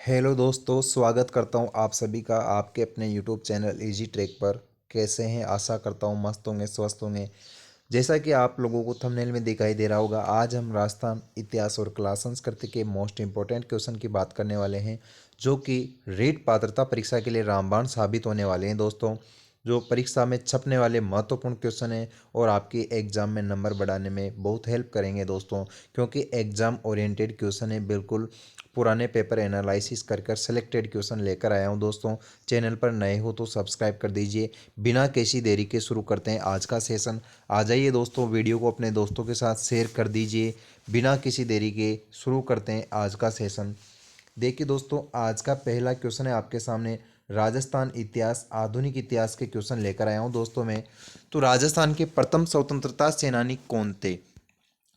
Hello दोस्तों, स्वागत करता हूं आप सभी का आपके अपने यूट्यूब चैनल इजी ट्रैक पर। कैसे हैं? आशा करता हूं मस्त होंगे, स्वस्थ होंगे। जैसा कि आप लोगों को थंबनेल में दिखाई दे रहा होगा, आज हम राजस्थान इतिहास और कला संस्कृति के मोस्ट इंपॉर्टेंट क्वेश्चन की बात करने वाले हैं, जो कि रीट पात्रता परीक्षा के लिए रामबाण साबित होने वाले हैं दोस्तों। जो परीक्षा में छपने वाले महत्वपूर्ण क्वेश्चन हैं और आपके एग्जाम में नंबर बढ़ाने में बहुत हेल्प करेंगे दोस्तों, क्योंकि एग्जाम ओरिएंटेड क्वेश्चन है। बिल्कुल पुराने पेपर एनालिसिस कर कर सेलेक्टेड क्वेश्चन लेकर आया हूं दोस्तों। चैनल पर नए हो तो सब्सक्राइब कर दीजिए। बिना किसी देरी के शुरू करते हैं आज का सेशन। आ जाइए दोस्तों, वीडियो को अपने दोस्तों के साथ शेयर कर दीजिए। बिना किसी देरी के शुरू करते हैं आज का सेशन। देखिए दोस्तों, आज का पहला क्वेश्चन है आपके सामने। राजस्थान इतिहास आधुनिक इतिहास के क्वेश्चन लेकर आया हूं दोस्तों मैं। तो राजस्थान के प्रथम स्वतंत्रता सेनानी कौन थे?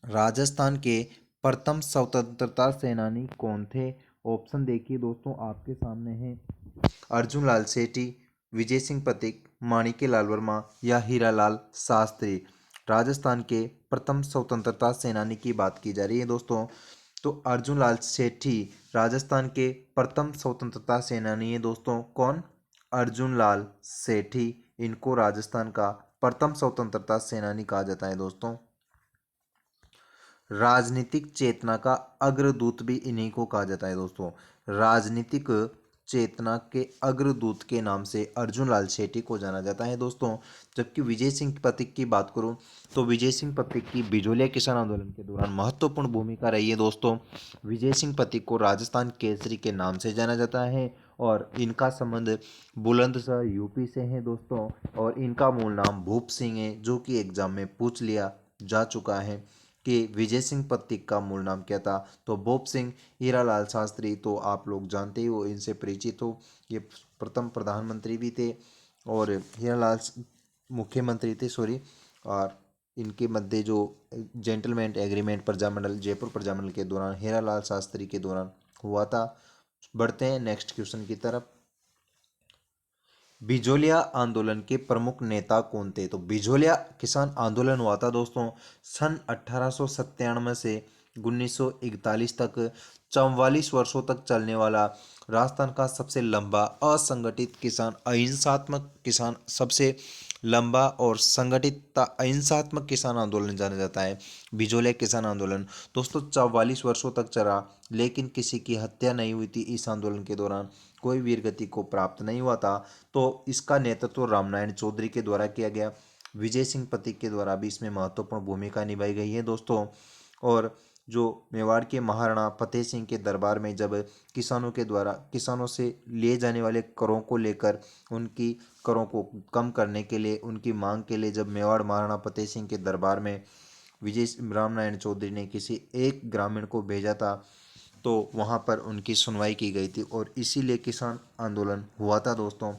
राजस्थान के प्रथम स्वतंत्रता सेनानी कौन थे? ऑप्शन देखिए दोस्तों, आपके सामने हैं। अर्जुन लाल सेठी, विजय सिंह पथिक, माणिक्य लाल वर्मा या हीरालाल शास्त्री। राजस्थान के प्रथम स्वतंत्रता सेनानी की बात की जा रही है दोस्तों। तो अर्जुन लाल सेठी राजस्थान के प्रथम स्वतंत्रता सेनानी है दोस्तों। कौन? अर्जुन लाल सेठी। इनको राजस्थान का प्रथम स्वतंत्रता सेनानी कहा जाता है दोस्तों। राजनीतिक चेतना का अग्रदूत भी इन्हीं को कहा जाता है दोस्तों। राजनीतिक चेतना के अग्रदूत के नाम से अर्जुन लाल शेट्टी को जाना जाता है दोस्तों। जबकि विजय सिंह पथिक की बात करूं तो विजय सिंह पथिक की बिजोलिया किसान आंदोलन के दौरान महत्वपूर्ण भूमिका रही है दोस्तों। विजय सिंह पथिक को राजस्थान केसरी के नाम से जाना जाता है और इनका संबंध बुलंदशहर यूपी से है दोस्तों। और इनका मूल नाम भूप सिंह है, जो कि एग्जाम में पूछ लिया जा चुका है कि विजय सिंह पथिक का मूल नाम क्या था। तो भूप सिंह। हीरालाल शास्त्री तो आप लोग जानते ही हो, इनसे परिचित हो। ये प्रथम प्रधानमंत्री भी थे और हीरालाल मुख्यमंत्री थे, सॉरी। और इनके मध्य जो जेंटलमैन एग्रीमेंट प्रजामंडल जयपुर प्रजामंडल के दौरान हीरालाल शास्त्री के दौरान हुआ था। बढ़ते हैं नेक्स्ट क्वेश्चन की तरफ। बिजोलिया आंदोलन के प्रमुख नेता कौन थे? तो बिजोलिया किसान आंदोलन हुआ था दोस्तों सन 1897 से 1941 तक। 44 वर्षों तक चलने वाला राजस्थान का सबसे लंबा असंगठित किसान अहिंसात्मक किसान सबसे लंबा और संगठित अहिंसात्मक किसान आंदोलन जाना जाता है बिजोलिया किसान आंदोलन। दोस्तों 44 वर्षों तक चला, लेकिन किसी की हत्या नहीं हुई थी इस आंदोलन के दौरान। कोई वीर गति को प्राप्त नहीं हुआ था। तो इसका नेतृत्व रामनारायण चौधरी के द्वारा किया गया। विजय सिंह पथिक के द्वारा भी इसमें महत्वपूर्ण भूमिका निभाई गई है दोस्तों। और जो मेवाड़ के महाराणा फतेह सिंह के दरबार में जब किसानों से लिए जाने वाले करों को लेकर उनकी करों को कम करने के लिए, उनकी मांग के लिए, जब मेवाड़ महाराणा फतेह सिंह के दरबार में विजय रामनारायण चौधरी ने किसी एक ग्रामीण को भेजा था, तो वहाँ पर उनकी सुनवाई की गई थी और इसीलिए किसान आंदोलन हुआ था दोस्तों।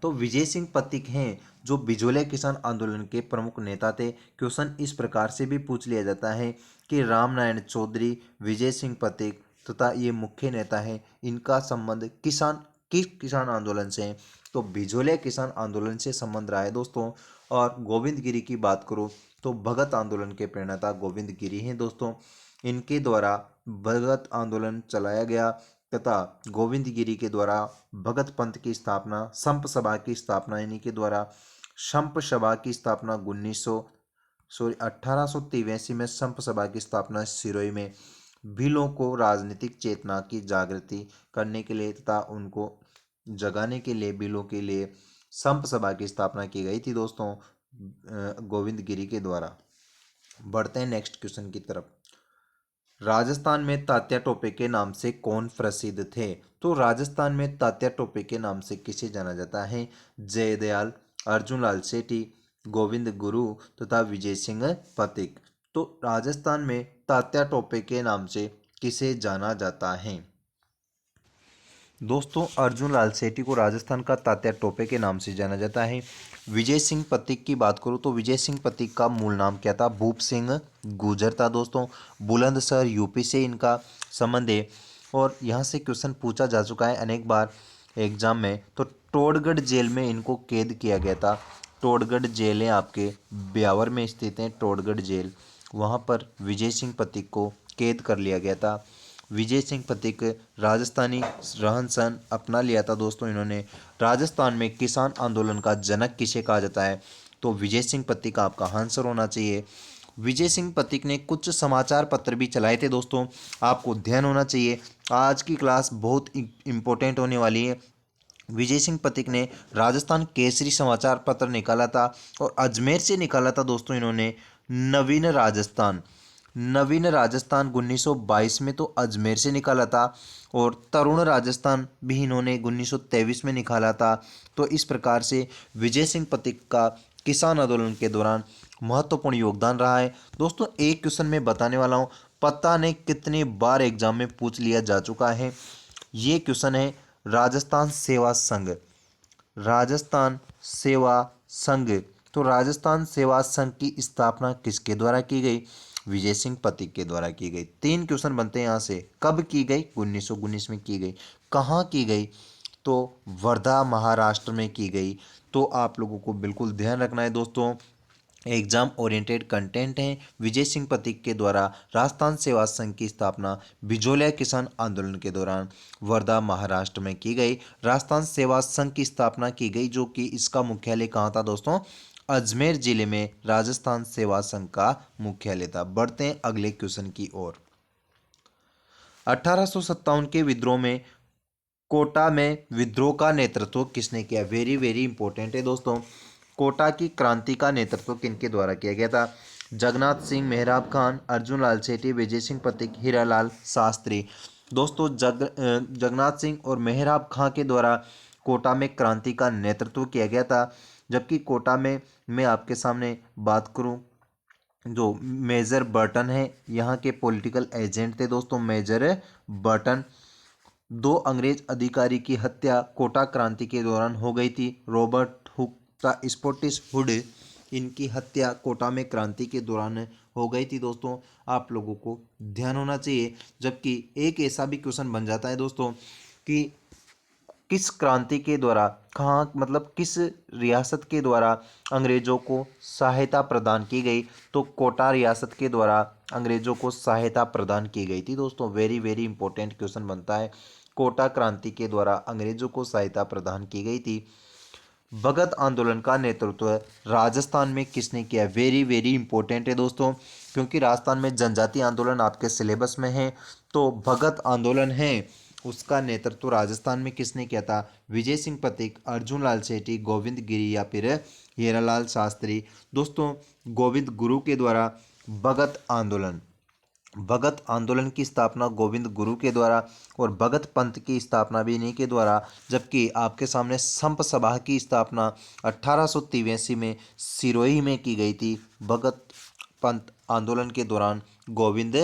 तो विजय सिंह पथिक हैं जो बिजोलिया किसान आंदोलन के प्रमुख नेता थे। क्वेश्चन इस प्रकार से भी पूछ लिया जाता है कि रामनारायण चौधरी, विजय सिंह पथिक तथा ये मुख्य नेता हैं, इनका संबंध किस किसान आंदोलन से है? तो बिजोलिया किसान आंदोलन से संबंध रहा है दोस्तों। और गोविंद गिरी की बात करूँ तो भगत आंदोलन के प्रणेता गोविंद गिरी हैं दोस्तों। इनके द्वारा भगत आंदोलन चलाया गया तथा गोविंद गिरी के द्वारा भगत पंथ की स्थापना, संप सभा की स्थापना, इन्हीं के द्वारा संप सभा की स्थापना 1883 में संप सभा की स्थापना सिरोही में भीलों को राजनीतिक चेतना की जागृति करने के लिए तथा उनको जगाने के लिए भीलों के लिए संप सभा की स्थापना की गई थी दोस्तों गोविंद गिरी के द्वारा। बढ़ते हैं नेक्स्ट क्वेश्चन की तरफ। राजस्थान में तात्या टोपे के नाम से कौन प्रसिद्ध थे? तो राजस्थान में तात्या टोपे के नाम से किसे जाना जाता है? जयदयाल, अर्जुन लाल सेठी, गोविंद गुरु तथा विजय सिंह पथिक। तो राजस्थान में तात्या टोपे के नाम से किसे जाना जाता है? दोस्तों अर्जुन लाल सेठी को राजस्थान का तात्या टोपे के नाम से जाना जाता है। विजय सिंह पथिक की बात करूँ तो विजय सिंह पथिक का मूल नाम क्या था? भूप सिंह गुजर था दोस्तों। बुलंदशहर यूपी से इनका संबंध है और यहाँ से क्वेश्चन पूछा जा चुका है अनेक बार एग्जाम में। तो टोडगढ़ जेल में इनको कैद किया गया था। टोडगढ़ जेल है आपके ब्यावर में स्थित है टोडगढ़ जेल, वहाँ पर विजय सिंह पथिक को कैद कर लिया गया था। विजय सिंह पथिक राजस्थानी रहन सहन अपना लिया था दोस्तों इन्होंने। राजस्थान में किसान आंदोलन का जनक किसे कहा जाता है? तो विजय सिंह पथिक आपका आंसर होना चाहिए। विजय सिंह पथिक ने कुछ समाचार पत्र भी चलाए थे दोस्तों, आपको ध्यान होना चाहिए। आज की क्लास बहुत इंपॉर्टेंट होने वाली है। विजय सिंह पथिक ने राजस्थान केसरी समाचार पत्र निकाला था और अजमेर से निकाला था दोस्तों इन्होंने। नवीन राजस्थान, नवीन राजस्थान 1922 में तो अजमेर से निकाला था, और तरुण राजस्थान भी इन्होंने 1923 में निकाला था। तो इस प्रकार से विजय सिंह पथिक का किसान आंदोलन के दौरान महत्वपूर्ण योगदान रहा है। दोस्तों एक क्वेश्चन मैं बताने वाला हूँ, पता नहीं कितनी बार एग्जाम में पूछ लिया जा चुका है। ये क्वेश्चन है राजस्थान सेवा संघ, राजस्थान सेवा संघ। तो राजस्थान सेवा संघ की स्थापना किसके द्वारा की गई? विजय सिंह पथिक के द्वारा की गई। तीन क्वेश्चन बनते हैं यहाँ से। कब की गई? 1919 में की गई। कहाँ की गई? तो वर्धा महाराष्ट्र में की गई। तो आप लोगों को बिल्कुल ध्यान रखना है दोस्तों, एग्जाम ओरिएंटेड कंटेंट है। विजय सिंह पथिक के द्वारा राजस्थान सेवा संघ की स्थापना बिजोलिया किसान आंदोलन के दौरान वर्धा महाराष्ट्र में की गई। राजस्थान सेवा संघ की स्थापना की गई, जो कि इसका मुख्यालय कहाँ था दोस्तों? अजमेर जिले में राजस्थान सेवा संघ का मुख्यालय था। बढ़ते हैं अगले क्वेश्चन की ओर। 1857 के विद्रोह में कोटा में विद्रोह का नेतृत्व किसने किया? वेरी वेरी इंपॉर्टेंट है दोस्तों। कोटा की क्रांति का नेतृत्व किनके द्वारा किया गया था? जगन्नाथ सिंह, मेहराब खान, अर्जुन लाल सेठी, विजय सिंह पथिक, हीरालाल शास्त्री। दोस्तों जगन्नाथ सिंह और मेहराब खां के द्वारा कोटा में क्रांति का नेतृत्व किया गया था। जबकि कोटा में मैं आपके सामने बात करूं, जो मेजर बर्टन है यहाँ के पॉलिटिकल एजेंट थे दोस्तों। मेजर बर्टन, दो अंग्रेज अधिकारी की हत्या कोटा क्रांति के दौरान हो गई थी। रॉबर्ट हुक का स्कॉटिश हुड, इनकी हत्या कोटा में क्रांति के दौरान हो गई थी दोस्तों। आप लोगों को ध्यान होना चाहिए। जबकि एक ऐसा भी क्वेश्चन बन जाता है दोस्तों कि किस क्रांति के द्वारा, कहाँ, मतलब किस रियासत के द्वारा अंग्रेजों को सहायता प्रदान की गई? तो कोटा रियासत के द्वारा अंग्रेजों को सहायता प्रदान की गई थी दोस्तों। वेरी वेरी इंपॉर्टेंट क्वेश्चन बनता है। कोटा क्रांति के द्वारा अंग्रेजों को सहायता प्रदान की गई थी। भगत आंदोलन का नेतृत्व राजस्थान में किसने किया? वेरी वेरी इंपॉर्टेंट है दोस्तों, क्योंकि राजस्थान में जनजाति आंदोलन आपके सिलेबस में है। तो भगत आंदोलन है, उसका नेतृत्व राजस्थान में किसने किया था? विजय सिंह पथिक, अर्जुन लाल सेठी, गोविंद गिरी या फिर हीरालाल शास्त्री। दोस्तों गोविंद गुरु के द्वारा भगत आंदोलन, भगत आंदोलन की स्थापना गोविंद गुरु के द्वारा, और भगत पंथ की स्थापना भी इन्हीं के द्वारा। जबकि आपके सामने संप सभा की स्थापना 1883 में सिरोही में की गई थी, भगत पंथ आंदोलन के दौरान गोविंद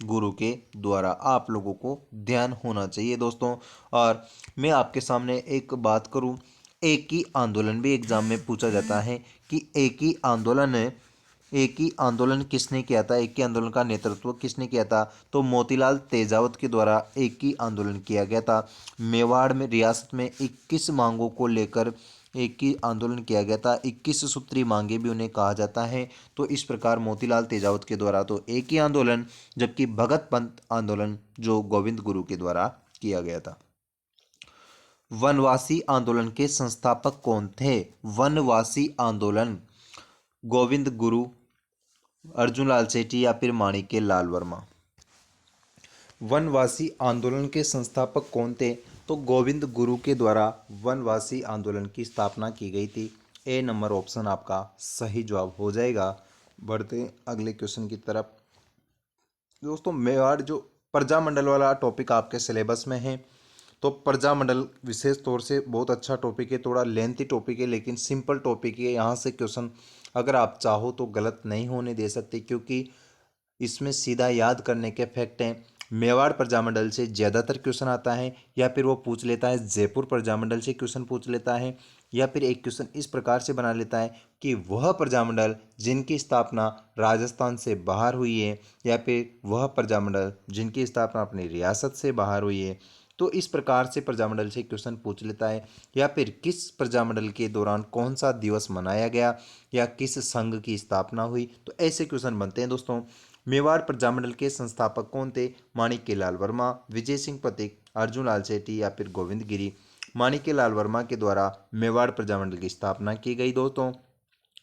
गुरु के द्वारा। आप लोगों को ध्यान होना चाहिए दोस्तों। और मैं आपके सामने एक बात करूं, एक ही आंदोलन भी एग्जाम में पूछा जाता है कि एक ही आंदोलन किसने किया था, एक ही आंदोलन का नेतृत्व किसने किया था? तो मोतीलाल तेजावत के द्वारा एक ही आंदोलन किया गया था। मेवाड़ में रियासत में 21 मांगों को लेकर एक ही आंदोलन किया गया था। 21 सूत्री मांगे भी उन्हें कहा जाता है। तो इस प्रकार मोतीलाल तेजावत के द्वारा तो एक ही आंदोलन, जबकि भगत पंथ आंदोलन जो गोविंद गुरु के द्वारा किया गया था। वनवासी आंदोलन के संस्थापक कौन थे? वनवासी आंदोलन गोविंद गुरु, अर्जुन लाल सेठी या फिर माणिक्य लाल वर्मा। वनवासी आंदोलन के संस्थापक कौन थे? तो गोविंद गुरु के द्वारा वनवासी आंदोलन की स्थापना की गई थी। ए नंबर ऑप्शन आपका सही जवाब हो जाएगा। बढ़ते हैं अगले क्वेश्चन की तरफ। दोस्तों मेवाड़ जो प्रजामंडल वाला टॉपिक आपके सिलेबस में है, तो प्रजामंडल विशेष तौर से बहुत अच्छा टॉपिक है। थोड़ा लेंथी टॉपिक है लेकिन सिंपल टॉपिक है। यहाँ से क्वेश्चन अगर आप चाहो तो गलत नहीं होने दे सकते, क्योंकि इसमें सीधा याद करने के फैक्ट हैं। मेवाड़ प्रजामंडल से ज़्यादातर क्वेश्चन आता है, या फिर वो पूछ लेता है जयपुर प्रजामंडल से क्वेश्चन पूछ लेता है, या फिर एक क्वेश्चन इस प्रकार से बना लेता है कि वह प्रजामंडल जिनकी स्थापना राजस्थान से बाहर हुई है, या फिर वह प्रजामंडल जिनकी स्थापना अपनी रियासत से बाहर हुई है। तो इस प्रकार से प्रजामंडल से क्वेश्चन पूछ लेता है। या फिर किस प्रजामंडल के दौरान कौन सा दिवस मनाया गया, या किस संघ की स्थापना हुई। तो ऐसे क्वेश्चन बनते हैं दोस्तों। मेवाड़ प्रजामंडल के संस्थापक कौन थे? माणिक्यलाल वर्मा, विजय सिंह पथिक, अर्जुन लाल सेठी या फिर गोविंद गिरी। माणिक्यलाल वर्मा के द्वारा मेवाड़ प्रजामंडल की स्थापना की गई दोस्तों,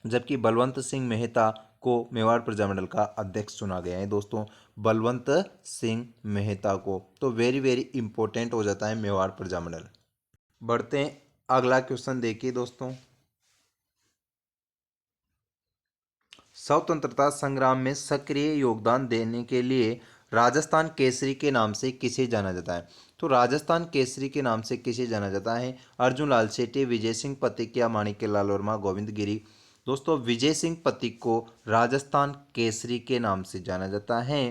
जबकि बलवंत सिंह मेहता को मेवाड़ प्रजामंडल का अध्यक्ष चुना गया है दोस्तों, बलवंत सिंह मेहता को। तो वेरी वेरी इंपॉर्टेंट हो जाता है मेवाड़ प्रजामंडल। बढ़ते हैं, अगला क्वेश्चन देखिए दोस्तों। स्वतंत्रता संग्राम में सक्रिय योगदान देने के लिए राजस्थान केसरी के नाम से किसे जाना जाता है? तो राजस्थान केसरी के नाम से किसे जाना जाता है? अर्जुन लाल सेठी, विजय सिंह पथिक या माणिक्यलाल वर्मा, गोविंद गिरी। दोस्तों विजय सिंह पथिक को राजस्थान केसरी के नाम से जाना जाता है।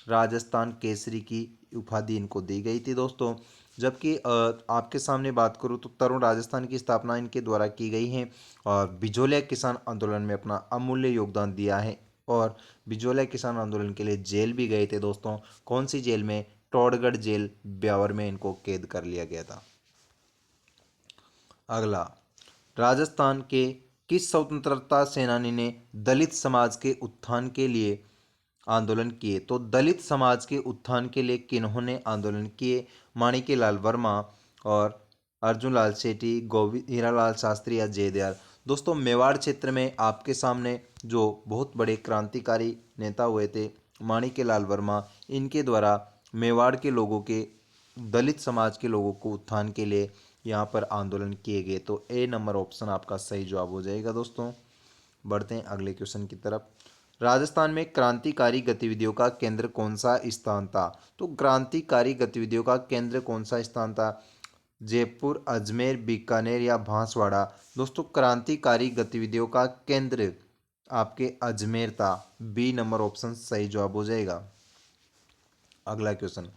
राजस्थान केसरी की उपाधि इनको दी गई थी दोस्तों। जबकि आपके सामने बात करूँ तो तरुण राजस्थान की स्थापना इनके द्वारा की गई है और बिजोलिया किसान आंदोलन में अपना अमूल्य योगदान दिया है और बिजोलिया किसान आंदोलन के लिए जेल भी गए थे दोस्तों। कौन सी जेल में? टोडगढ़ जेल ब्यावर में इनको कैद कर लिया गया था। अगला, राजस्थान के किस स्वतंत्रता सेनानी ने दलित समाज के उत्थान के लिए आंदोलन किए? तो दलित समाज के उत्थान के लिए किन्होंने आंदोलन किए? माणिक्यलाल वर्मा और अर्जुन लाल सेठी, गोविंद हीरालाल शास्त्री या जयदयाल। दोस्तों मेवाड़ क्षेत्र में आपके सामने जो बहुत बड़े क्रांतिकारी नेता हुए थे माणिक्यलाल वर्मा, इनके द्वारा मेवाड़ के लोगों के, दलित समाज के लोगों को उत्थान के लिए यहाँ पर आंदोलन किए गए। तो ए नंबर ऑप्शन आपका सही जवाब हो जाएगा दोस्तों। बढ़ते हैं अगले क्वेश्चन की तरफ। राजस्थान में क्रांतिकारी गतिविधियों का केंद्र कौन सा स्थान था? तो क्रांतिकारी गतिविधियों का केंद्र कौन सा स्थान था? जयपुर, अजमेर, बीकानेर या बांसवाड़ा। दोस्तों क्रांतिकारी गतिविधियों का केंद्र आपके अजमेर था। बी नंबर ऑप्शन सही जवाब हो जाएगा। अगला क्वेश्चन,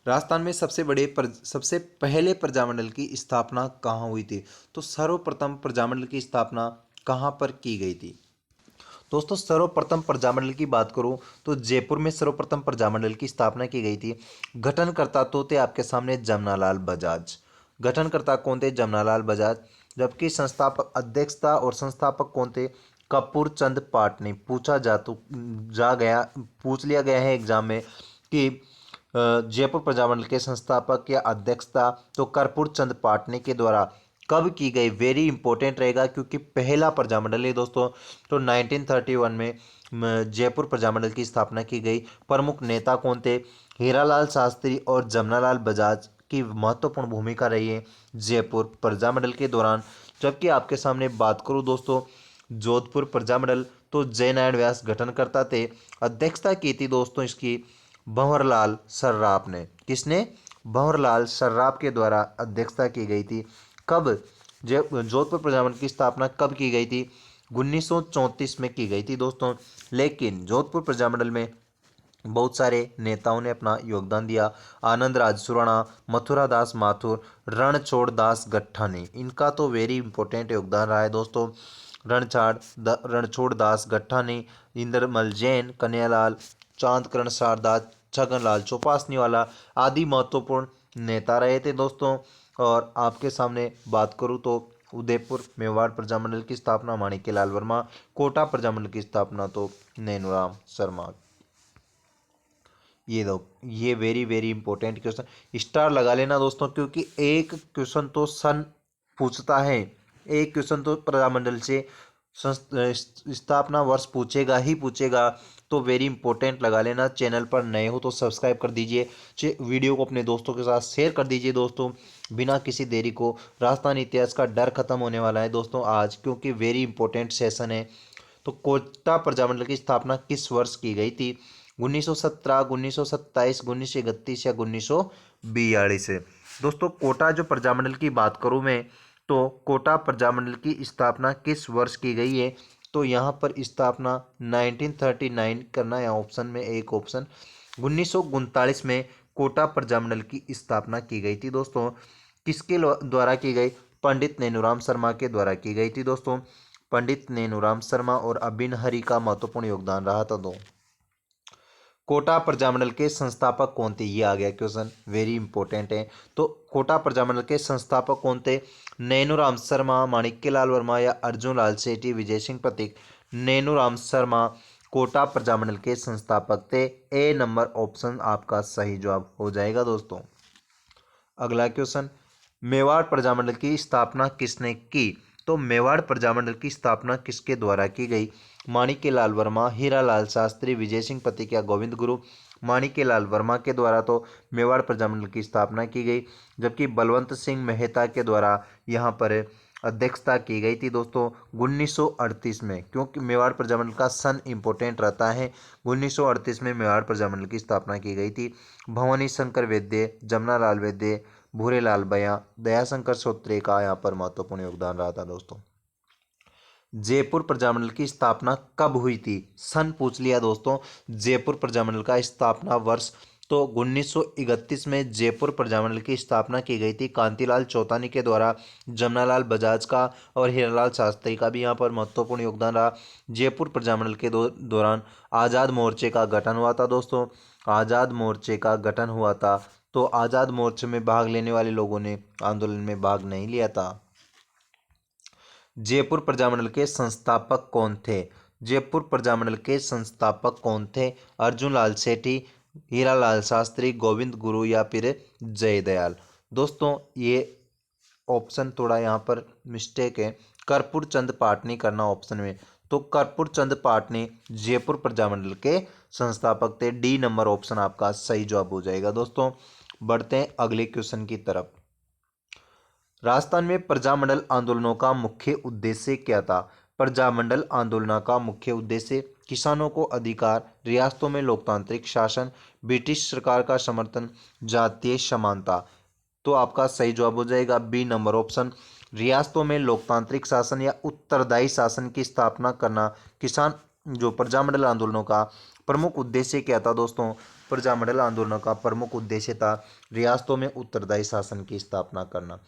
राजस्थान में सबसे पहले प्रजामंडल की स्थापना कहाँ हुई थी? तो सर्वप्रथम प्रजामंडल की स्थापना कहाँ पर की गई थी? दोस्तों सर्वप्रथम प्रजामंडल की बात करूं तो जयपुर में सर्वप्रथम प्रजामंडल की स्थापना की गई थी। गठनकर्ता तो थे आपके सामने जमनालाल बजाज। गठनकर्ता कौन थे? जमनालाल बजाज। जबकि संस्थापक अध्यक्षता और संस्थापक कौन थे? कपूर चंद पाटनी। पूछ लिया गया है एग्जाम में कि जयपुर प्रजामंडल के संस्थापक या अध्यक्षता तो कर्पूर चंद पाटनी के द्वारा कब की गई? वेरी इंपॉर्टेंट रहेगा क्योंकि पहला प्रजामंडल है दोस्तों। तो 1931 में जयपुर प्रजामंडल की स्थापना की गई। प्रमुख नेता कौन थे? हीरालाल शास्त्री और जमनालाल बजाज की महत्वपूर्ण भूमिका रही है जयपुर प्रजामंडल के दौरान। जबकि आपके सामने बात करूं दोस्तों जोधपुर प्रजामंडल तो जयनारायण व्यास गठनकर्ता थे। अध्यक्षता की थी दोस्तों इसकी भंवरलाल सर्राफ ने। किसने? भंवरलाल सर्राफ के द्वारा अध्यक्षता की गई थी। कब? जोधपुर प्रजामंडल की स्थापना कब की गई थी? 1934 में की गई थी दोस्तों। लेकिन जोधपुर प्रजामंडल में बहुत सारे नेताओं ने अपना योगदान दिया। आनंद राज सुराणा, मथुरा दास माथुर, रणछोड़ दास गट्ठा ने, इनका तो वेरी इंपॉर्टेंट योगदान रहा है दोस्तों। रणछोड़ दास गट्ठा ने, इंद्रमल जैन, कन्हैयालाल, चांदकरण सारदास, छगनलाल चौपासनीवाला आदि महत्वपूर्ण नेता रहे थे दोस्तों। और आपके सामने बात करूँ तो उदयपुर मेवाड़ प्रजामंडल की स्थापना माणिक्यलाल वर्मा, कोटा प्रजामंडल की स्थापना तो नैनूराम शर्मा। ये दो, ये very very important question star लगा लेना दोस्तों क्योंकि एक क्वेश्चन तो सन पूछता है, एक क्वेश्चन तो प्रजामंडल से स्थापना वर्ष पूछेगा ही पूछेगा। तो वेरी इंपॉर्टेंट लगा लेना। चैनल पर नए हो तो सब्सक्राइब कर दीजिए, वीडियो को अपने दोस्तों के साथ शेयर कर दीजिए दोस्तों बिना किसी देरी को। राजस्थान इतिहास का डर खत्म होने वाला है दोस्तों आज, क्योंकि वेरी इंपॉर्टेंट सेशन है। तो कोटा प्रजामंडल की स्थापना किस वर्ष की गई थी? 1917, 1927, 1931 या 1942 है। दोस्तों कोटा जो प्रजामंडल की बात करूं मैं तो कोटा प्रजामंडल की स्थापना किस वर्ष की गई है? तो यहाँ पर स्थापना 1939 करना है ऑप्शन में, एक ऑप्शन 1939 में कोटा प्रजामंडल की स्थापना की गई थी दोस्तों। किसके द्वारा की गई? पंडित नैनूराम शर्मा के द्वारा की गई थी दोस्तों। पंडित नैनूराम शर्मा और अबिन हरि का महत्वपूर्ण योगदान रहा था दो। कोटा प्रजामंडल के संस्थापक कौन थे? ये आ गया क्वेश्चन, वेरी इंपॉर्टेंट है। तो कोटा प्रजामंडल के संस्थापक कौन थे? नैनूराम शर्मा, माणिक्यलाल वर्मा या अर्जुन लाल सेठी, विजय सिंह पथिक। नैनूराम शर्मा कोटा प्रजामंडल के संस्थापक थे। ए नंबर ऑप्शन आपका सही जवाब हो जाएगा दोस्तों। अगला क्वेश्चन, मेवाड़ प्रजामंडल की स्थापना किसने की? तो मेवाड़ प्रजामंडल की स्थापना किसके द्वारा की गई? माणिक्यलाल वर्मा, हीरालाल शास्त्री, विजय सिंह पतिकिया, गोविंद गुरु। माणिक्यलाल वर्मा के द्वारा तो मेवाड़ प्रजामंडल की स्थापना की गई, जबकि बलवंत सिंह मेहता के द्वारा यहाँ पर अध्यक्षता की गई थी दोस्तों 1938 में, क्योंकि मेवाड़ प्रजामंडल का सन इंपॉर्टेंट रहता है। 1938 में मेवाड़ प्रजामंडल की स्थापना की गई थी। भवानी शंकर वैद्य, जमनालाल वैद्य, भूरेलाल बयां, दयाशंकर सोत्रे का यहाँ पर महत्वपूर्ण योगदान रहा था दोस्तों। जयपुर प्रजामंडल की स्थापना कब हुई थी? सन पूछ लिया दोस्तों। जयपुर प्रजामंडल का स्थापना वर्ष तो 1931 में जयपुर प्रजामंडल की स्थापना की गई थी कांतिलाल चौतानी के द्वारा, जमनालाल बजाज का और हीरालाल शास्त्री का भी यहाँ पर महत्वपूर्ण योगदान रहा। जयपुर प्रजामंडल के दौरान आज़ाद मोर्चे का गठन हुआ था दोस्तों। आज़ाद मोर्चे का गठन हुआ था, तो आज़ाद मोर्चे में भाग लेने वाले लोगों ने आंदोलन में भाग नहीं लिया था। जयपुर प्रजामंडल के संस्थापक कौन थे? जयपुर प्रजामंडल के संस्थापक कौन थे? अर्जुन लाल सेठी, हीरालाल शास्त्री, गोविंद गुरु या फिर जयदयाल। दोस्तों ये ऑप्शन थोड़ा यहाँ पर मिस्टेक है, कर्पूर चंद पाटनी करना ऑप्शन में। तो कर्पूर चंद पाटनी जयपुर प्रजामंडल के संस्थापक थे। डी नंबर ऑप्शन आपका सही जवाब हो जाएगा दोस्तों। बढ़ते हैं अगले क्वेश्चन की तरफ। राजस्थान में प्रजामंडल आंदोलनों का मुख्य उद्देश्य क्या था? प्रजामंडल आंदोलन का मुख्य उद्देश्य किसानों को अधिकार, रियासतों में लोकतांत्रिक शासन, ब्रिटिश सरकार का समर्थन, जातीय समानता। तो आपका सही जवाब हो जाएगा बी नंबर ऑप्शन, रियासतों में लोकतांत्रिक शासन या उत्तरदायी शासन की स्थापना करना। किसान जो प्रजामंडल आंदोलनों का प्रमुख उद्देश्य क्या था दोस्तों? प्रजामंडल आंदोलनों का प्रमुख उद्देश्य था रियासतों में उत्तरदायी शासन की स्थापना करना।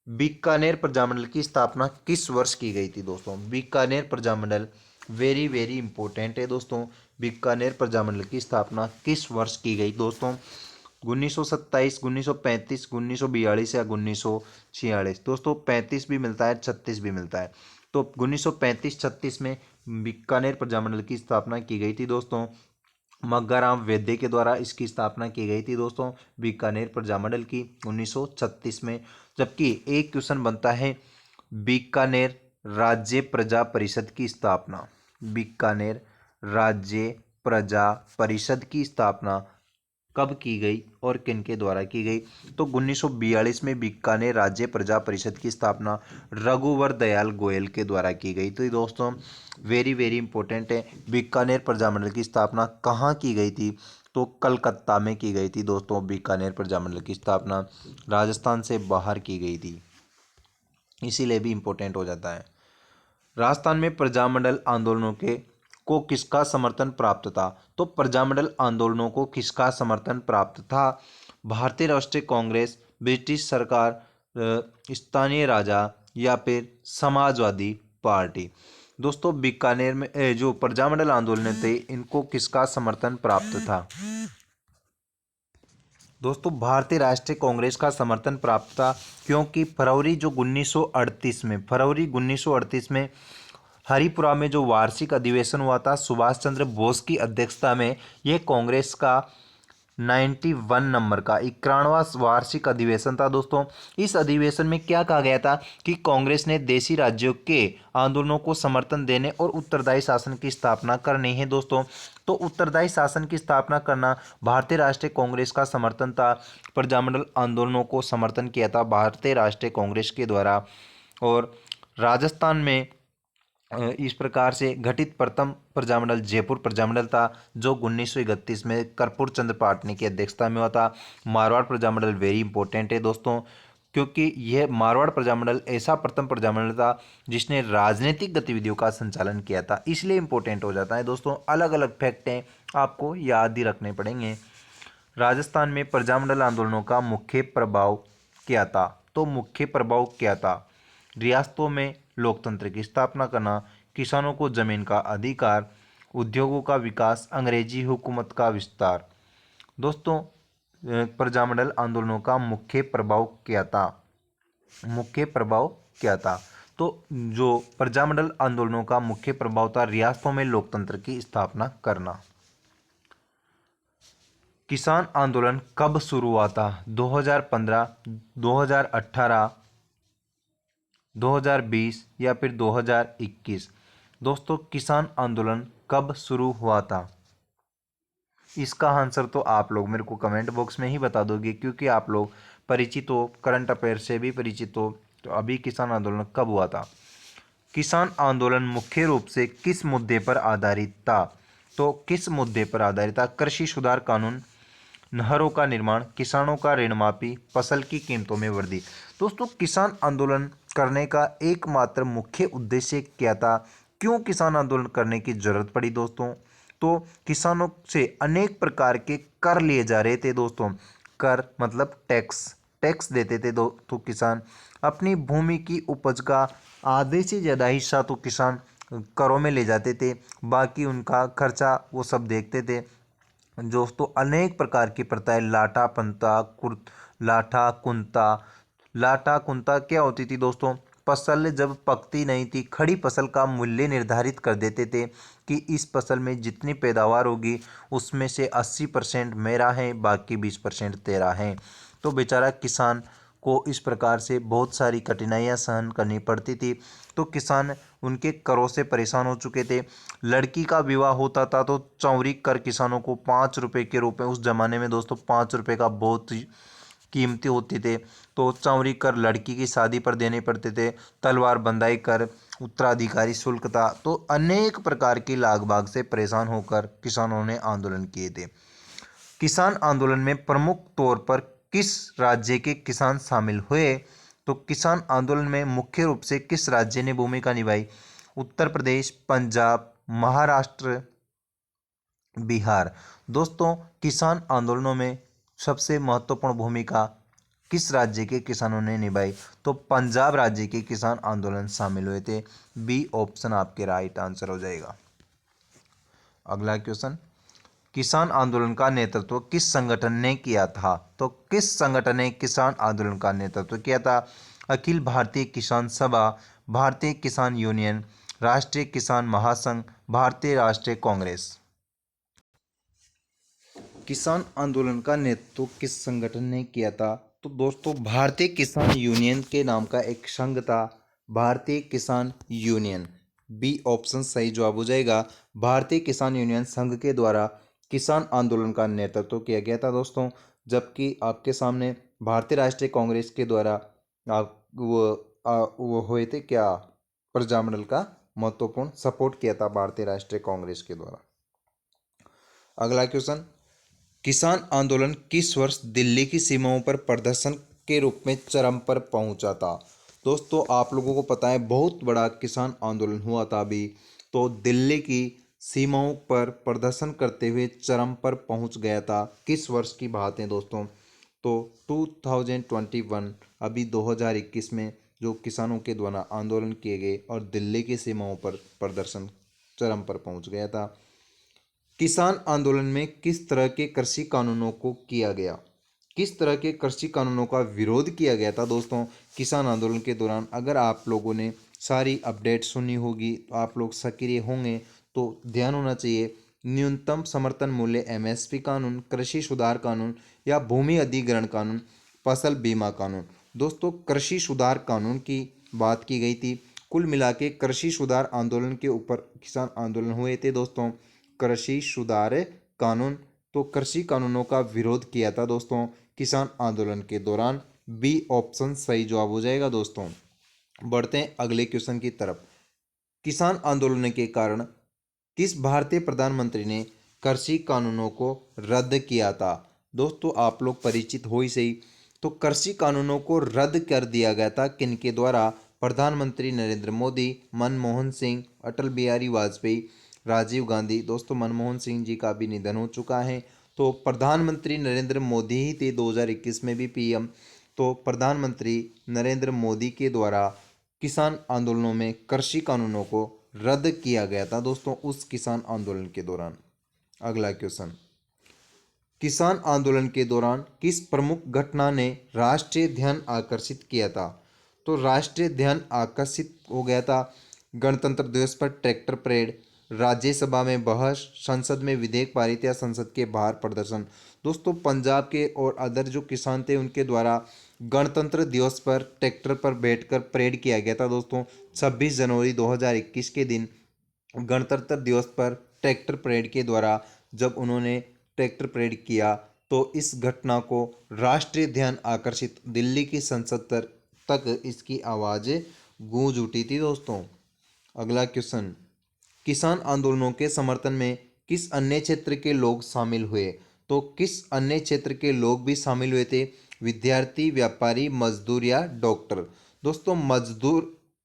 बीकानेर प्रजामंडल की स्थापना किस वर्ष की गई थी दोस्तों? Bikaner Prajamandal very very important है दोस्तों। बीकानेर प्रजामंडल की स्थापना किस वर्ष की गई दोस्तों? 1927, 1935, 1942 या 1946। दोस्तों 35 भी मिलता है, 36 भी मिलता है। तो 1935-36 में बीकानेर प्रजामंडल की स्थापना की गई थी दोस्तों। मग्गाराम वैद्य के द्वारा इसकी स्थापना की गई थी दोस्तों बीकानेर प्रजामंडल की 1936 में। जबकि एक क्वेश्चन बनता है, बीकानेर राज्य प्रजा परिषद की स्थापना, बीकानेर राज्य प्रजा परिषद की स्थापना कब की गई और किन के द्वारा की गई? तो 1942 में बीकानेर राज्य प्रजा परिषद की स्थापना रघुवर दयाल गोयल के द्वारा की गई। तो दोस्तों वेरी वेरी इंपॉर्टेंट है, बीकानेर प्रजामंडल की स्थापना कहाँ की गई थी? तो कलकत्ता में की गई थी दोस्तों। बीकानेर प्रजामंडल की स्थापना राजस्थान से बाहर की गई थी, इसीलिए भी इंपॉर्टेंट हो जाता है। राजस्थान में प्रजामंडल आंदोलनों के को किसका समर्थन प्राप्त था? तो प्रजामंडल आंदोलनों को किसका समर्थन प्राप्त था? भारतीय राष्ट्रीय कांग्रेस, ब्रिटिश सरकार, स्थानीय राजा या फिर समाजवादी पार्टी। दोस्तों बीकानेर में जो प्रजामंडल आंदोलन थे इनको किसका समर्थन प्राप्त था? दोस्तों भारतीय राष्ट्रीय कांग्रेस का समर्थन प्राप्त था, क्योंकि फरवरी 1938 में हरिपुरा में जो वार्षिक अधिवेशन हुआ था सुभाष चंद्र बोस की अध्यक्षता में, यह कांग्रेस का 91 नंबर का 91वां वार्षिक अधिवेशन था दोस्तों। इस अधिवेशन में क्या कहा गया था कि कांग्रेस ने देशी राज्यों के आंदोलनों को समर्थन देने और उत्तरदायी शासन की स्थापना करनी है दोस्तों। तो उत्तरदायी शासन की स्थापना करना भारतीय राष्ट्रीय कांग्रेस का समर्थन था। प्रजामंडल आंदोलनों को समर्थन किया था भारतीय राष्ट्रीय कांग्रेस के द्वारा। और राजस्थान में इस प्रकार से गठित प्रथम प्रजामंडल जयपुर प्रजामंडल था, जो 1931 में कर्पूर चंद पाटनी की अध्यक्षता में हुआ था। मारवाड़ प्रजामंडल वेरी इंपॉर्टेंट है दोस्तों, क्योंकि यह मारवाड़ प्रजामंडल ऐसा प्रथम प्रजामंडल था जिसने राजनीतिक गतिविधियों का संचालन किया था, इसलिए इंपॉर्टेंट हो जाता है दोस्तों। अलग अलग फैक्ट हैं, आपको याद ही रखने पड़ेंगे। राजस्थान में प्रजामंडल आंदोलनों का मुख्य प्रभाव क्या था? तो मुख्य प्रभाव क्या था? रियासतों में लोकतंत्र की स्थापना करना, किसानों को जमीन का अधिकार, उद्योगों का विकास, अंग्रेजी हुकूमत का विस्तार। दोस्तों प्रजामंडल आंदोलनों का मुख्य प्रभाव क्या था? मुख्य प्रभाव क्या था? तो जो प्रजामंडल आंदोलनों का मुख्य प्रभाव था रियासतों में लोकतंत्र की स्थापना करना। किसान आंदोलन कब शुरू हुआ था? 2015, 2018, 2020 या फिर 2021? दोस्तों किसान आंदोलन कब शुरू हुआ था? इसका आंसर तो आप लोग मेरे को कमेंट बॉक्स में ही बता दोगे, क्योंकि आप लोग परिचित हो, करंट अफेयर से भी परिचित हो। तो अभी किसान आंदोलन कब हुआ था? किसान आंदोलन मुख्य रूप से किस मुद्दे पर आधारित था? तो किस मुद्दे पर आधारित था? कृषि सुधार कानून, नहरों का निर्माण, किसानों का ऋण माफी, फसल की कीमतों में वृद्धि। दोस्तों किसान आंदोलन करने का एकमात्र मुख्य उद्देश्य क्या था? क्यों किसान आंदोलन करने की जरूरत पड़ी दोस्तों? तो किसानों से अनेक प्रकार के कर लिए जा रहे थे दोस्तों। कर मतलब टैक्स, टैक्स देते थे तो किसान अपनी भूमि की उपज का आधे से ज़्यादा हिस्सा तो किसान करों में ले जाते थे, बाकी उनका खर्चा वो सब देखते थे। दोस्तों अनेक प्रकार की प्रथाएं, लाटा पंता लाटा कुंता क्या होती थी दोस्तों? फसल जब पकती नहीं थी, खड़ी फसल का मूल्य निर्धारित कर देते थे कि इस फसल में जितनी पैदावार होगी उसमें से 80% मेरा है, बाकी 20% तेरा है। तो बेचारा किसान को इस प्रकार से बहुत सारी कठिनाइयां सहन करनी पड़ती थी। तो किसान उनके करों से परेशान हो चुके थे। लड़की का विवाह होता था तो चौरी कर किसानों को 5 रुपये के रूप में, उस जमाने में दोस्तों 5 रुपये का बहुत ही कीमती होते थे, तो चौरी कर लड़की की शादी पर देने पड़ते थे। तलवार बंधाई कर, उत्तराधिकारी शुल्क था। तो अनेक प्रकार की लाग बाग से परेशान होकर किसानों ने आंदोलन किए थे। किसान आंदोलन में प्रमुख तौर पर किस राज्य के किसान शामिल हुए? तो किसान आंदोलन में मुख्य रूप से किस राज्य ने भूमिका निभाई? उत्तर प्रदेश, पंजाब, महाराष्ट्र, बिहार। दोस्तों किसान आंदोलनों में सबसे महत्वपूर्ण भूमिका किस राज्य के किसानों ने निभाई? तो पंजाब राज्य के किसान आंदोलन शामिल हुए थे। बी ऑप्शन आपके राइट आंसर हो जाएगा। अगला क्वेश्चन, किसान आंदोलन का नेतृत्व किस संगठन ने किया था? तो किस संगठन ने किसान आंदोलन का नेतृत्व किया था? अखिल भारतीय किसान सभा, भारतीय किसान यूनियन, राष्ट्रीय किसान महासंघ, भारतीय राष्ट्रीय कांग्रेस। किसान आंदोलन का नेतृत्व किस संगठन ने किया था? तो दोस्तों भारतीय किसान यूनियन के नाम का एक संघ था, भारतीय किसान यूनियन। बी ऑप्शन सही जवाब हो जाएगा। भारतीय किसान यूनियन संघ के द्वारा किसान आंदोलन का नेतृत्व किया गया था दोस्तों। जबकि आपके सामने भारतीय राष्ट्रीय कांग्रेस के द्वारा वो हुए थे क्या, प्रजामंडल का महत्वपूर्ण सपोर्ट किया था भारतीय राष्ट्रीय कांग्रेस के द्वारा। अगला क्वेश्चन, किसान आंदोलन किस वर्ष दिल्ली की सीमाओं पर प्रदर्शन के रूप में चरम पर पहुंचा था? दोस्तों आप लोगों को पता है बहुत बड़ा किसान आंदोलन हुआ था अभी, तो दिल्ली की सीमाओं पर प्रदर्शन करते हुए चरम पर पहुंच गया था। किस वर्ष की बात है दोस्तों? तो 2021, अभी 2021 में जो किसानों के द्वारा आंदोलन किए गए और दिल्ली की सीमाओं पर प्रदर्शन चरम पर पहुंच गया था। किसान आंदोलन में किस तरह के कृषि कानूनों को किया गया? किस तरह के कृषि कानूनों का विरोध किया गया था दोस्तों किसान आंदोलन के दौरान? अगर आप लोगों ने सारी अपडेट सुनी होगी तो आप लोग सक्रिय होंगे, तो ध्यान होना चाहिए। न्यूनतम समर्थन मूल्य एमएसपी कानून, कृषि सुधार कानून या भूमि अधिग्रहण कानून, फसल बीमा कानून। दोस्तों कृषि सुधार कानून की बात की गई थी। कुल मिला के कृषि सुधार आंदोलन के ऊपर किसान आंदोलन हुए थे दोस्तों। कृषि सुधार कानून, तो कृषि कानूनों का विरोध किया था दोस्तों किसान आंदोलन के दौरान। बी ऑप्शन सही जवाब हो जाएगा दोस्तों। बढ़ते हैं अगले क्वेश्चन की तरफ। किसान आंदोलन के कारण किस भारतीय प्रधानमंत्री ने कृषि कानूनों को रद्द किया था? दोस्तों आप लोग परिचित हो ही सही, तो कृषि कानूनों को रद्द कर दिया गया था किनके द्वारा? प्रधानमंत्री नरेंद्र मोदी, मनमोहन सिंह, अटल बिहारी वाजपेयी, राजीव गांधी। दोस्तों मनमोहन सिंह जी का भी निधन हो चुका है, तो प्रधानमंत्री नरेंद्र मोदी ही थे 2021 में भी पीएम। तो प्रधानमंत्री नरेंद्र मोदी के द्वारा किसान आंदोलनों में कृषि कानूनों को रद्द किया गया था दोस्तों उस किसान आंदोलन के दौरान। अगला क्वेश्चन, किसान आंदोलन के दौरान किस प्रमुख घटना ने राष्ट्रीय ध्यान आकर्षित किया था? तो राष्ट्रीय ध्यान आकर्षित हो गया था। गणतंत्र दिवस पर ट्रैक्टर परेड, राज्यसभा में बहस, संसद में विधेयक पारित या संसद के बाहर प्रदर्शन। दोस्तों पंजाब के और अदर जो किसान थे उनके द्वारा गणतंत्र दिवस पर ट्रैक्टर पर बैठकर परेड किया गया था। दोस्तों 26 जनवरी 2021 के दिन गणतंत्र दिवस पर ट्रैक्टर परेड के द्वारा जब उन्होंने ट्रैक्टर परेड किया तो इस घटना को राष्ट्रीय ध्यान आकर्षित, दिल्ली की संसद तक इसकी आवाज़ गूंज उठी थी। दोस्तों अगला क्वेश्चन, किसान आंदोलनों के समर्थन में किस अन्य क्षेत्र के लोग शामिल हुए? तो किस अन्य क्षेत्र के लोग भी शामिल हुए थे? विद्यार्थी, व्यापारी, मजदूर या डॉक्टर? दोस्तों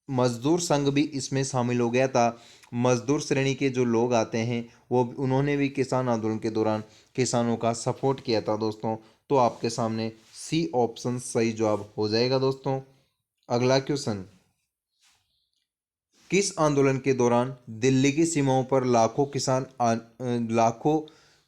मजदूर संघ भी इसमें शामिल हो गया था। मजदूर श्रेणी के जो लोग आते हैं वो उन्होंने भी किसान आंदोलन के दौरान किसानों का सपोर्ट किया था। दोस्तों तो आपके सामने सी ऑप्शन सही जवाब हो जाएगा। दोस्तों अगला क्वेश्चन, किस आंदोलन के दौरान दिल्ली की सीमाओं पर लाखों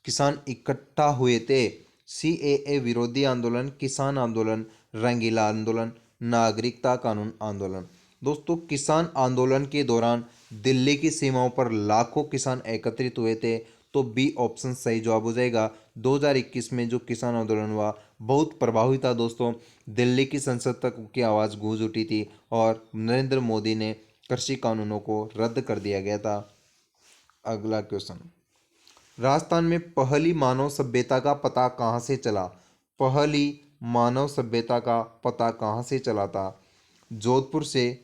किसान इकट्ठा हुए थे? सीएए विरोधी आंदोलन, किसान आंदोलन, रंगीला आंदोलन, नागरिकता कानून आंदोलन? दोस्तों किसान आंदोलन के दौरान दिल्ली की सीमाओं पर लाखों किसान एकत्रित हुए थे, तो बी ऑप्शन सही जवाब हो जाएगा। 2021 में जो किसान आंदोलन हुआ बहुत प्रभावी था। दोस्तों दिल्ली की संसद तक की आवाज़ गूंज उठी थी और नरेंद्र मोदी ने कृषि कानूनों को रद्द कर दिया गया था। अगला क्वेश्चन, राजस्थान में पहली मानव सभ्यता का पता कहाँ से चला? पहली मानव सभ्यता का पता कहाँ से चला था? जोधपुर से,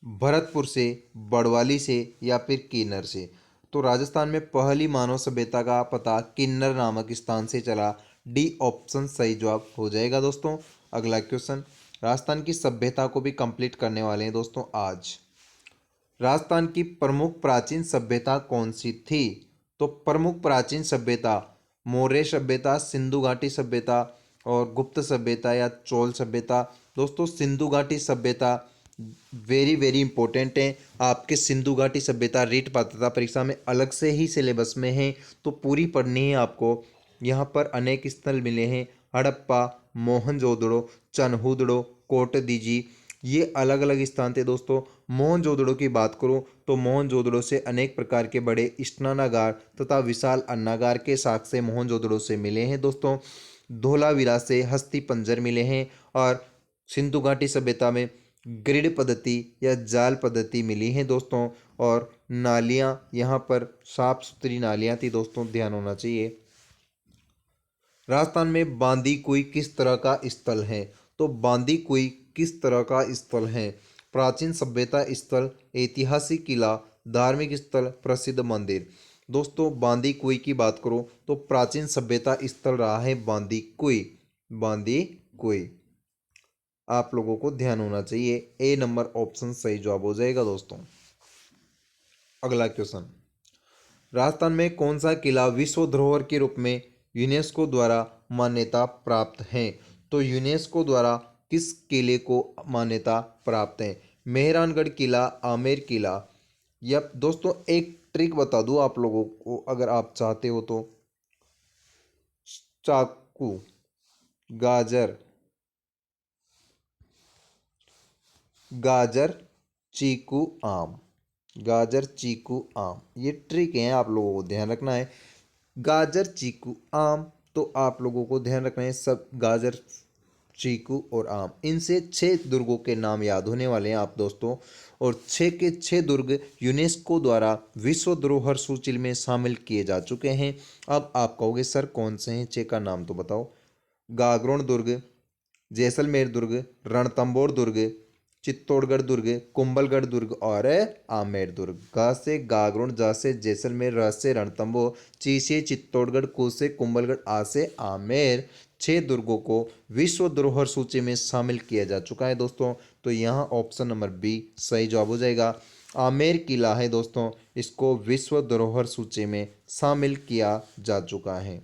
भरतपुर से, बड़वाली से या फिर किन्नर से? तो राजस्थान में पहली मानव सभ्यता का पता किन्नर नामक स्थान से चला। डी ऑप्शन सही जवाब हो जाएगा। दोस्तों अगला क्वेश्चन, राजस्थान की सभ्यता को भी कंप्लीट करने वाले हैं दोस्तों आज। राजस्थान की प्रमुख प्राचीन सभ्यता कौन सी थी? तो प्रमुख प्राचीन सभ्यता मौर्य सभ्यता, सिंधु घाटी सभ्यता और गुप्त सभ्यता या चोल सभ्यता? दोस्तों सिंधु घाटी सभ्यता वेरी वेरी इंपॉर्टेंट है। आपके सिंधु घाटी सभ्यता रीट पात्रता परीक्षा में अलग से ही सिलेबस में है, तो पूरी पढ़नी है आपको। यहाँ पर अनेक स्थल मिले हैं, हड़प्पा, मोहनजोदड़ो, चनहुदड़ो, कोटदीजी, ये अलग अलग स्थान थे। दोस्तों मोहनजोदड़ो की बात करूं तो मोहनजोदड़ो से अनेक प्रकार के बड़े स्नानागार तथा विशाल अन्नागार के साक्ष्य मोहनजोदड़ो से मिले हैं। दोस्तों धोलावीरा से हस्ती पंजर मिले हैं और सिंधु घाटी सभ्यता में ग्रिड पद्धति या जाल पद्धति मिली है। दोस्तों और नालियाँ, यहाँ पर साफ सुथरी नालियाँ थी। दोस्तों ध्यान होना चाहिए। राजस्थान में बांदी कुई किस तरह का स्थल है? तो बांदी कुई किस तरह का स्थल है? प्राचीन सभ्यता स्थल, ऐतिहासिक किला, धार्मिक स्थल, प्रसिद्ध मंदिर? दोस्तों बांदी कुई की बात करो तो प्राचीन सभ्यता स्थल रहा है बांदी कुई। बांदी कुई आप लोगों को ध्यान होना चाहिए, ए नंबर ऑप्शन सही जवाब हो जाएगा। दोस्तों अगला क्वेश्चन, राजस्थान में कौन सा किला विश्व धरोहर के रूप में यूनेस्को द्वारा मान्यता प्राप्त है? तो यूनेस्को द्वारा किस किले को मान्यता प्राप्त है? मेहरानगढ़ किला, आमेर किला? या दोस्तों एक ट्रिक बता दूं आप लोगों को अगर आप चाहते हो तो, चाकू, गाजर, गाजर, चीकू, आम, गाजर, चीकू, आम, ये ट्रिक है, आप लोगों को ध्यान रखना है। गाजर, चीकू, आम, तो आप लोगों को ध्यान रखना है सब गाजर, चीकू और आम, इनसे 6 दुर्गों के नाम याद होने वाले हैं आप दोस्तों। और 6 के 6 दुर्ग यूनेस्को द्वारा विश्व धरोहर सूची में शामिल किए जा चुके हैं। अब आप कहोगे सर कौन से हैं, 6 का नाम तो बताओ। गागरोन दुर्ग, जैसलमेर दुर्ग, रणथंभौर दुर्ग, चित्तौड़गढ़ दुर्ग, कुंभलगढ़ दुर्ग और आमेर दुर्ग। गा से गागरोन, जा से जैसलमेर, र से रणथंभौर, ची से चित्तौड़गढ़, कु से कुंभलगढ़, आ से आमेर। 6 दुर्गों को विश्व धरोहर सूची में शामिल किया जा चुका है दोस्तों। तो यहाँ ऑप्शन नंबर बी सही जवाब हो जाएगा। आमेर किला है दोस्तों, इसको विश्व धरोहर सूची में शामिल किया जा चुका है।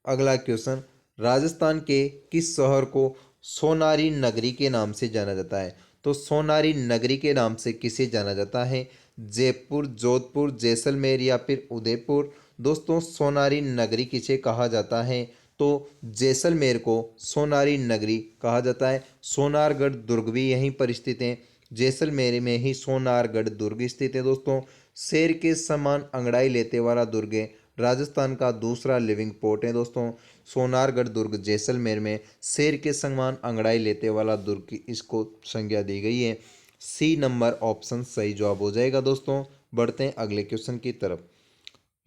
अगला क्वेश्चन, राजस्थान के किस शहर को सोनारी नगरी के नाम से जाना जाता है? तो सोनारी नगरी के नाम से किसे जाना जाता है? जयपुर, जोधपुर, जैसलमेर या फिर उदयपुर? दोस्तों सोनारी नगरी किसे कहा जाता है? तो जैसलमेर को सोनारी नगरी कहा जाता है। सोनारगढ़ दुर्ग भी यहीं पर स्थित है। जैसलमेर में ही सोनारगढ़ दुर्ग स्थित है दोस्तों। शेर के समान अंगड़ाई लेते वाला दुर्ग है। राजस्थान का दूसरा लिविंग पोर्ट है दोस्तों। सोनारगढ़ दुर्ग जैसलमेर में शेर के समान अंगड़ाई लेते वाला दुर्ग की इसको संज्ञा दी गई है। सी नंबर ऑप्शन सही जवाब हो जाएगा दोस्तों। बढ़ते हैं अगले क्वेश्चन की तरफ।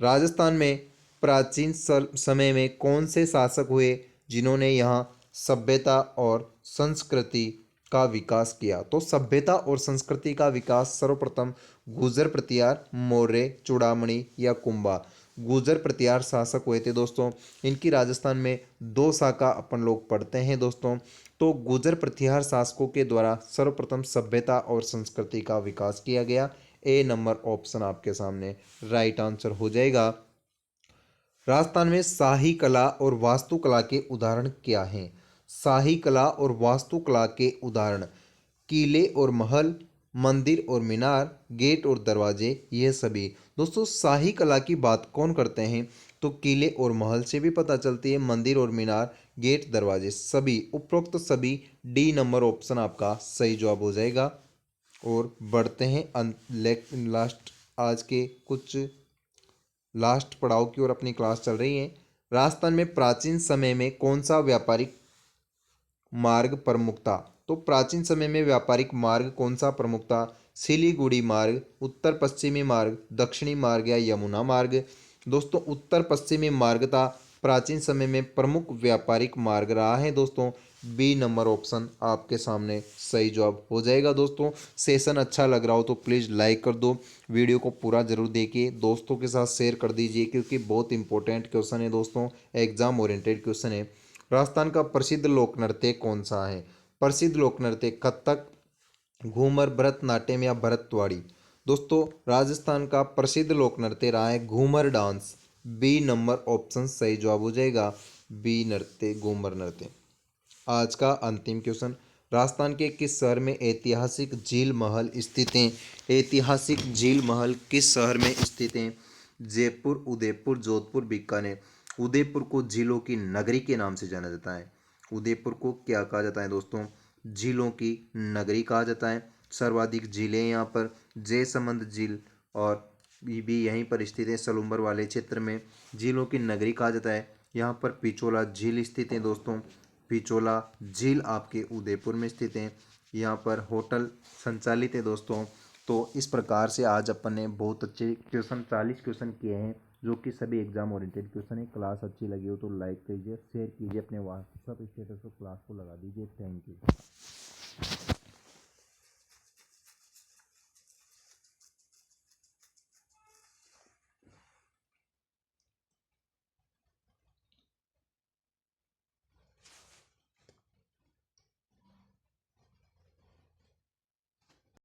राजस्थान में प्राचीन समय में कौन से शासक हुए जिन्होंने यहाँ सभ्यता और संस्कृति का विकास किया? तो सभ्यता और संस्कृति का विकास सर्वप्रथम गुर्जर प्रतिहार, मौर्य, चूड़ामणि या कुंभा। गुर्जर प्रतिहार शासक हुए थे दोस्तों। इनकी राजस्थान में दो शाखा अपन लोग पढ़ते हैं दोस्तों। तो गुर्जर प्रतिहार शासकों के द्वारा सर्वप्रथम सभ्यता और संस्कृति का विकास किया गया। ए नंबर ऑप्शन आपके सामने राइट आंसर हो जाएगा। राजस्थान में शाही कला और वास्तुकला के उदाहरण क्या हैं? शाही कला और वास्तुकला के उदाहरण किले और महल, मंदिर और मीनार, गेट और दरवाजे, ये सभी। दोस्तों शाही कला की बात कौन करते हैं? तो किले और महल से भी पता चलती है, मंदिर और मीनार, गेट, दरवाजे, सभी उपरोक्त सभी। डी नंबर ऑप्शन आपका सही जवाब हो जाएगा। और बढ़ते हैं लास्ट आज के कुछ लास्ट पड़ाव की ओर अपनी क्लास चल रही है। राजस्थान में प्राचीन समय में कौन सा व्यापारिक मार्ग प्रमुख था? तो प्राचीन समय में व्यापारिक मार्ग कौन सा प्रमुख था? सिलीगुड़ी मार्ग, उत्तर पश्चिमी मार्ग, दक्षिणी मार्ग या यमुना मार्ग? दोस्तों उत्तर पश्चिमी मार्ग था प्राचीन समय में प्रमुख व्यापारिक मार्ग रहा है दोस्तों। बी नंबर ऑप्शन आपके सामने सही जवाब हो जाएगा दोस्तों। सेशन अच्छा लग रहा हो तो प्लीज़ लाइक कर दो, वीडियो को पूरा जरूर देखिए, दोस्तों के साथ शेयर कर दीजिए क्योंकि बहुत इंपॉर्टेंट क्वेश्चन है दोस्तों, एग्जाम ओरिएंटेड क्वेश्चन है। राजस्थान का प्रसिद्ध लोक नृत्य कौन सा है? प्रसिद्ध लोक नृत्य कथक, घूमर, भरतनाट्यम या भरतवाड़ी? दोस्तों राजस्थान का प्रसिद्ध लोक नृत्य रहा है Ghoomar dance. B number option सही जवाब हो जाएगा। बी नृत्य घूमर नृत्य। आज का अंतिम क्वेश्चन। राजस्थान के किस शहर में ऐतिहासिक झील महल स्थित हैं? ऐतिहासिक झील महल किस शहर में स्थित हैं? जयपुर, उदयपुर, जोधपुर, बीकानेर। उदयपुर को झीलों की नगरी के नाम से जाना जाता है। उदयपुर को क्या कहा जाता है दोस्तों? झीलों की नगरी कहा जाता है। सर्वाधिक झीलें यहाँ पर जयसमंद झील और भी यहीं पर स्थित है। सलुम्बर वाले क्षेत्र में झीलों की नगरी कहा जाता है। यहाँ पर पिचोला झील स्थित है दोस्तों। पिचोला झील आपके उदयपुर में स्थित है। यहाँ पर होटल संचालित है दोस्तों। तो इस प्रकार से आज अपन ने बहुत अच्छे क्वेश्चन 40 क्वेश्चन किए हैं जो कि सभी एग्जाम ओरिएंटेड क्वेश्चन है। क्लास अच्छी लगी हो तो लाइक कीजिए, शेयर कीजिए, अपने व्हाट्सएप स्टेटस पर क्लास को लगा दीजिए। Thank you.